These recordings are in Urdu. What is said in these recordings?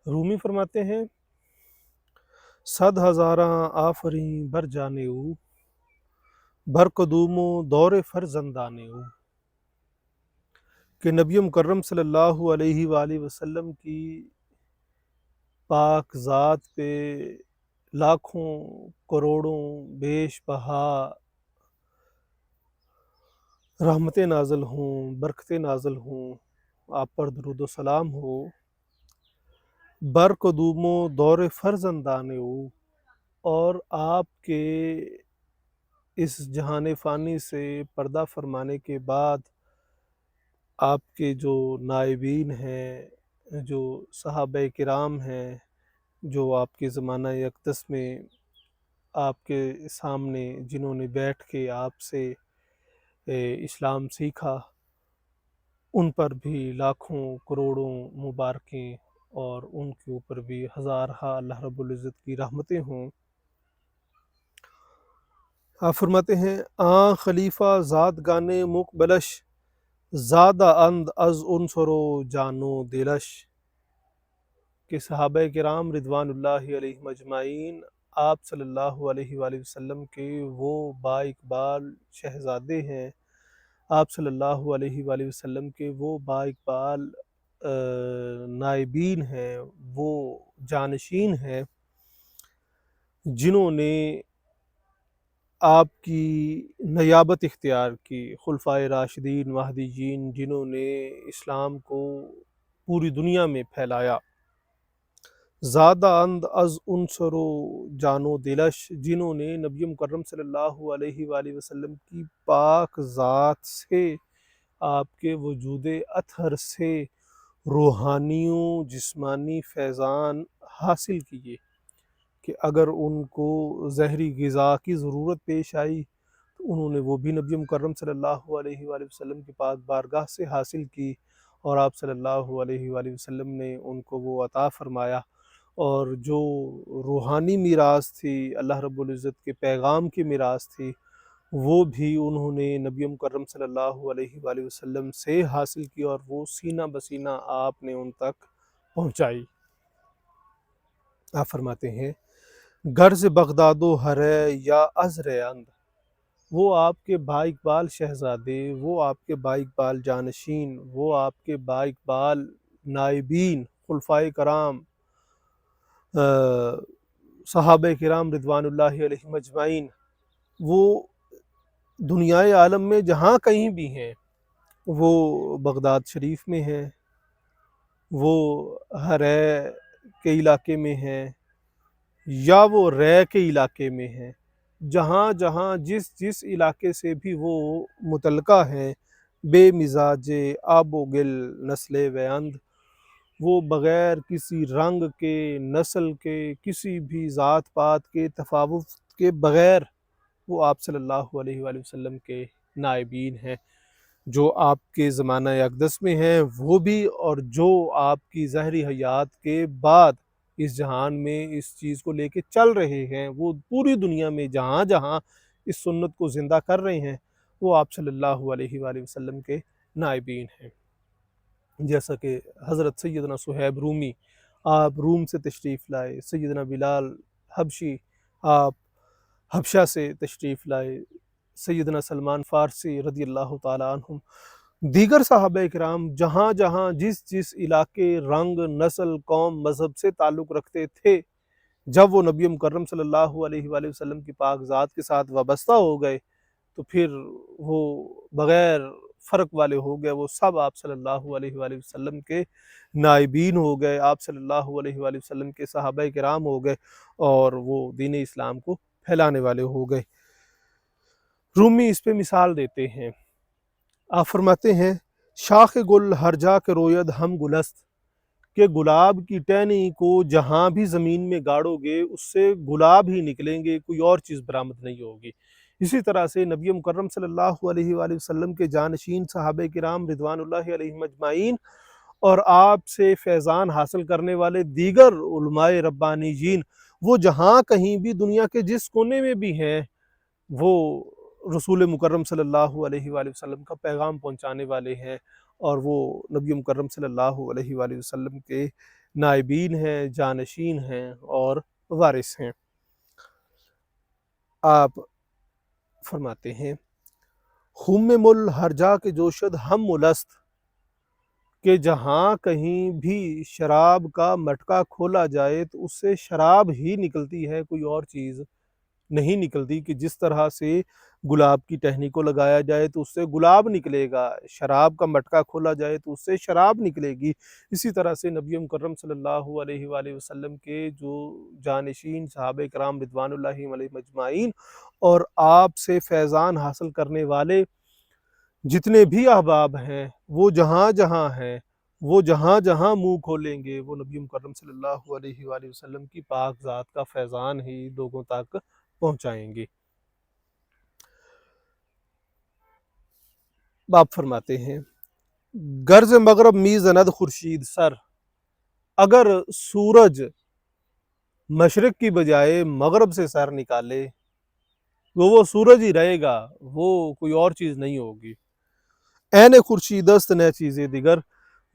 رومی فرماتے ہیں صد ہزاراں آفریں بر جانے او، بر قدوم و دور فرزندانے او، کہ نبی مکرم صلی اللہ علیہ وآلہ وسلم کی پاک ذات پہ لاکھوں کروڑوں بیش بہا رحمتیں نازل ہوں، برکتیں نازل ہوں، آپ پر درود و سلام ہو، بر قدوم و دور فرزندانے ہو، اور آپ کے اس جہان فانی سے پردہ فرمانے کے بعد آپ کے جو نائبین ہیں، جو صحابہ کرام ہیں، جو آپ کے زمانہ اقدس میں آپ کے سامنے جنہوں نے بیٹھ کے آپ سے اسلام سیکھا، ان پر بھی لاکھوں کروڑوں مبارکیں اور ان کے اوپر بھی ہزارہا اللہ رب العزت کی رحمتیں ہوں۔ آپ فرماتے ہیں آن خلیفہ ذات گانے مقبلش، زادہ اند از عنصر و جانو دلش، کہ صحابہ کرام رضوان اللہ علیہم اجمعین آپ صلی اللہ علیہ وآلہ وسلم کے وہ با اقبال شہزادے ہیں، آپ صلی اللہ علیہ وآلہ وسلم کے وہ با اقبال نائبین ہیں، وہ جانشین ہیں جنہوں نے آپ کی نیابت اختیار کی، خلفائے راشدین مہدیین جنہوں نے اسلام کو پوری دنیا میں پھیلایا، زادہ اند از عنصر و جانو دلش، جنہوں نے نبی مکرم صلی اللہ علیہ وآلہ وسلم کی پاک ذات سے، آپ کے وجود اطہر سے روحانیوں جسمانی فیضان حاصل کیے، کہ اگر ان کو زہری غذا کی ضرورت پیش آئی تو انہوں نے وہ بھی نبی مکرم صلی اللہ علیہ وآلہ وسلم کی پاک بارگاہ سے حاصل کی، اور آپ صلی اللہ علیہ وآلہ وسلم نے ان کو وہ عطا فرمایا، اور جو روحانی میراث تھی، اللہ رب العزت کے پیغام کی میراث تھی، وہ بھی انہوں نے نبی مکرم صلی اللہ علیہ وآلہ وسلم سے حاصل کی، اور وہ سینہ بسینہ آپ نے ان تک پہنچائی۔ آپ فرماتے ہیں غرض بغداد و حرے یا ازر اند، وہ آپ کے با اقبال شہزادے، وہ آپ کے با اقبال جانشین، وہ آپ کے با اقبال نائبین، خلفائے کرام، صحابہ کرام رضوان اللہ علیہم اجمعین، وہ دنیائے عالم میں جہاں کہیں بھی ہیں، وہ بغداد شریف میں ہیں، وہ حرے کے علاقے میں ہیں، یا وہ رے کے علاقے میں ہیں، جہاں جہاں جس علاقے سے بھی وہ متعلقہ ہیں، بے مزاج آب و گل نسل ویند، وہ بغیر کسی رنگ کے، نسل کے، کسی بھی ذات پات کے تفاوت کے بغیر وہ آپ صلی اللہ علیہ وآلہ وسلم کے نائبین ہیں، جو آپ کے زمانہ اقدس میں ہیں وہ بھی، اور جو آپ کی ظاہری حیات کے بعد اس جہان میں اس چیز کو لے کے چل رہے ہیں، وہ پوری دنیا میں جہاں جہاں اس سنت کو زندہ کر رہے ہیں، وہ آپ صلی اللہ علیہ وآلہ وسلم کے نائبین ہیں۔ جیسا کہ حضرت سیدنا صہیب رومی، آپ روم سے تشریف لائے، سیدنا بلال حبشی آپ حبشہ سے تشریف لائے، سیدنا سلمان فارسی رضی اللہ تعالیٰ عنہم، دیگر صحابہ کرام جہاں جہاں جس علاقے، رنگ، نسل، قوم، مذہب سے تعلق رکھتے تھے، جب وہ نبی مکرم صلی اللہ علیہ وآلہ وسلم کی پاک ذات کے ساتھ وابستہ ہو گئے تو پھر وہ بغیر فرق والے ہو گئے، وہ سب آپ صلی اللہ علیہ وآلہ وسلم کے نائبین ہو گئے، آپ صلی اللہ علیہ وآلہ وسلم کے صحابہ کرام ہو گئے، اور وہ دین اسلام کو پھیلانے والے ہو گئے۔ رومی اس پہ مثال دیتے ہیں، آپ فرماتے ہیں شاخ گل ہر جا کے روید ہم گلست، کہ گلاب کی ٹہنی کو جہاں بھی زمین میں گاڑو گے اس سے گلاب ہی نکلیں گے، کوئی اور چیز برآمد نہیں ہوگی۔ اسی طرح سے نبی مکرم صلی اللہ علیہ وآلہ وسلم کے جانشین صحابہ کرام رضوان اللہ علیہم اجمعین، اور آپ سے فیضان حاصل کرنے والے دیگر علماء ربانیین، وہ جہاں کہیں بھی دنیا کے جس کونے میں بھی ہیں، وہ رسول مکرم صلی اللہ علیہ وآلہ وسلم کا پیغام پہنچانے والے ہیں، اور وہ نبی مکرم صلی اللہ علیہ وآلہ وسلم کے نائبین ہیں، جانشین ہیں اور وارث ہیں۔ آپ فرماتے ہیں خم مل ہر جا کے جوشد ہم ملست، کہ جہاں کہیں بھی شراب کا مٹکا کھولا جائے تو اس سے شراب ہی نکلتی ہے، کوئی اور چیز نہیں نکلتی، کہ جس طرح سے گلاب کی ٹہنی کو لگایا جائے تو اس سے گلاب نکلے گا، شراب کا مٹکا کھولا جائے تو اس سے شراب نکلے گی۔ اسی طرح سے نبی مکرم صلی اللہ علیہ وآلہ وسلم کے جو جانشین صحابہ کرام رضوان اللہ علیہم اجمعین اور آپ سے فیضان حاصل کرنے والے جتنے بھی احباب ہیں، وہ جہاں جہاں ہیں، وہ جہاں جہاں منہ کھولیں گے وہ نبی مکرم صلی اللہ علیہ وآلہ وسلم کی پاک ذات کا فیضان ہی لوگوں تک پہنچائیں گے۔ آپ فرماتے ہیں گرز مغرب می زند خورشید سر، اگر سورج مشرق کی بجائے مغرب سے سر نکالے تو وہ سورج ہی رہے گا، وہ کوئی اور چیز نہیں ہوگی۔ عین خورشید است نہ چیزیں دیگر،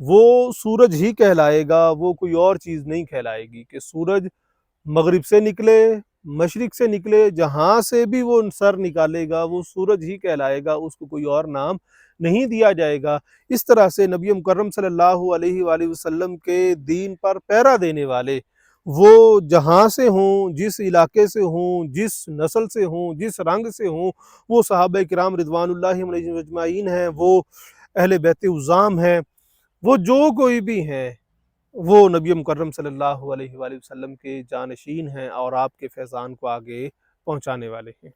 وہ سورج ہی کہلائے گا، وہ کوئی اور چیز نہیں کہلائے گی، کہ سورج مغرب سے نکلے، مشرق سے نکلے، جہاں سے بھی وہ سر نکالے گا وہ سورج ہی کہلائے گا، اس کو کوئی اور نام نہیں دیا جائے گا۔ اس طرح سے نبی مکرم صلی اللہ علیہ وآلہ وسلم کے دین پر پہرا دینے والے، وہ جہاں سے ہوں، جس علاقے سے ہوں، جس نسل سے ہوں، جس رنگ سے ہوں، وہ صحابہ کرام رضوان اللہ علیہم اجمعین ہیں، وہ اہل بیت عظام ہیں، وہ جو کوئی بھی ہیں، وہ نبی مکرم صلی اللہ علیہ وآلہ وسلم کے جانشین ہیں اور آپ کے فیضان کو آگے پہنچانے والے ہیں۔